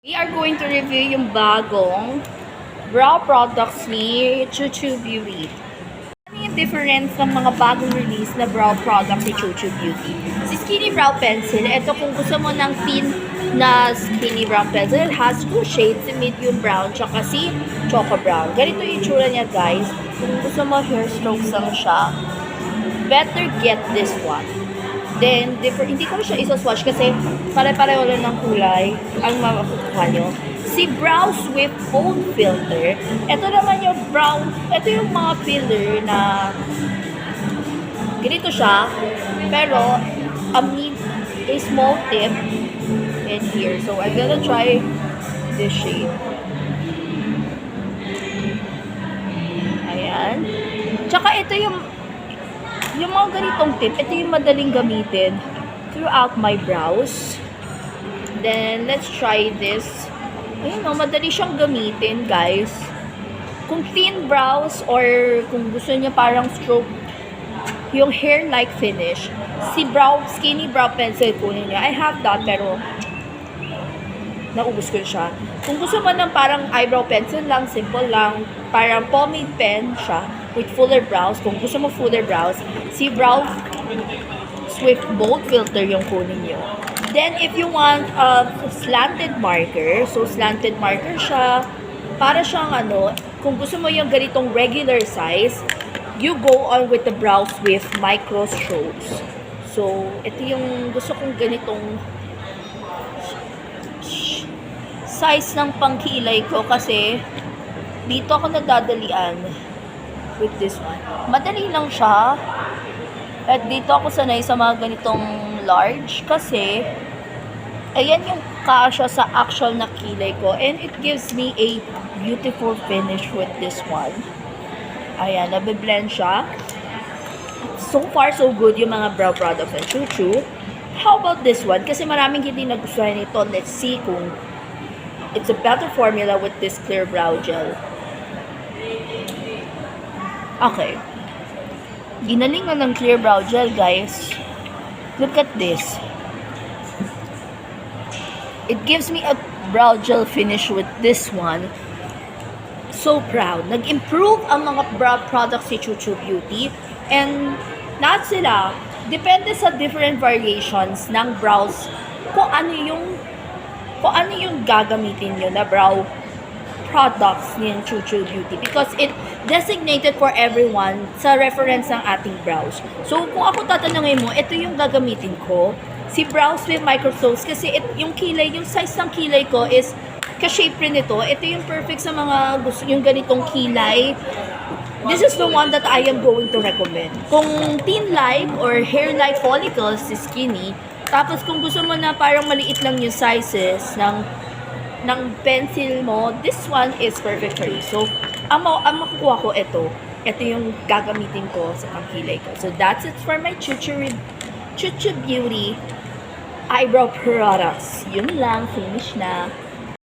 We are going to review yung bagong brow products ni Chuchu Beauty. Ano yung difference ng mga bagong release na brow product ni Chuchu Beauty? Si Skinny Brow Pencil, ito kung gusto mo ng thin na Skinny Brow Pencil, it has two shades, si medium brown, tsaka si choco brown. Ganito yung itsura niya, guys. Kung gusto mo hair strokes lang siya, better get this one. Then, hindi ko siya isa-swatch kasi pare-pareho lang ng kulay ang makukuha nyo. Si Brow Swift Fold Filter, ito naman yung brown, ito yung mga filler na ganito siya, pero a small tip in here. So, I'm gonna try this shade. Ayan. Tsaka ito yung mga ganitong tip, ito yung madaling gamitin throughout my brows. Then, let's try this. Ayun o, madali siyang gamitin, guys. Kung thin brows or kung gusto niya parang stroke yung hair-like finish, si Skinny Brow Pencil kunin niya. I have that, pero naubos ko siya. Kung gusto mo ng parang eyebrow pencil lang, simple lang, parang pomade pen siya with fuller brows. Kung gusto mo fuller brows, si Brow Swift Bold Filter yung kunin nyo. Then, if you want a slanted marker, so slanted marker siya, para siyang kung gusto mo yung ganitong regular size, you go on with the Brow Swift Micro Strokes. So, ito yung gusto kong ganitong size ng pangkilay ko kasi dito ako nadadalian with this one. Madali lang siya. At dito ako sanay sa mga ganitong large kasi ayan yung kasya sa actual na kilay ko and it gives me a beautiful finish with this one. Ayan, nabiblend siya. So far, so good yung mga brow products ng Chuchu. How about this one? Kasi maraming hindi nagustuhan nito. Let's see kung it's a better formula with this clear brow gel. Okay. Ginalingan ng clear brow gel, guys. Look at this. It gives me a brow gel finish with this one. So proud. Nag-improve ang mga brow products ni Chuchu Beauty. And lahat sila, depende sa different variations ng brows kung ano yung gagamitin nyo na brow products ni Chuchu Beauty because it designated for everyone sa reference ng ating brows. So, kung ako tatanungin mo, ito yung gagamitin ko, si Brow Swift Micro Strokes kasi yung kilay, yung size ng kilay ko is ka-shape rin ito. Ito yung perfect sa mga gusto yung ganitong kilay. This is the one that I am going to recommend. Kung teen-like or hair-like follicles, si Skinny, tapos kung gusto mo na parang maliit lang yung sizes ng pencil mo, this one is perfect for you. So, ang makukuha ko ito yung gagamitin ko sa pangkilay ko. So, that's it for my Chuchu Beauty eyebrow products. Yun lang, finish na.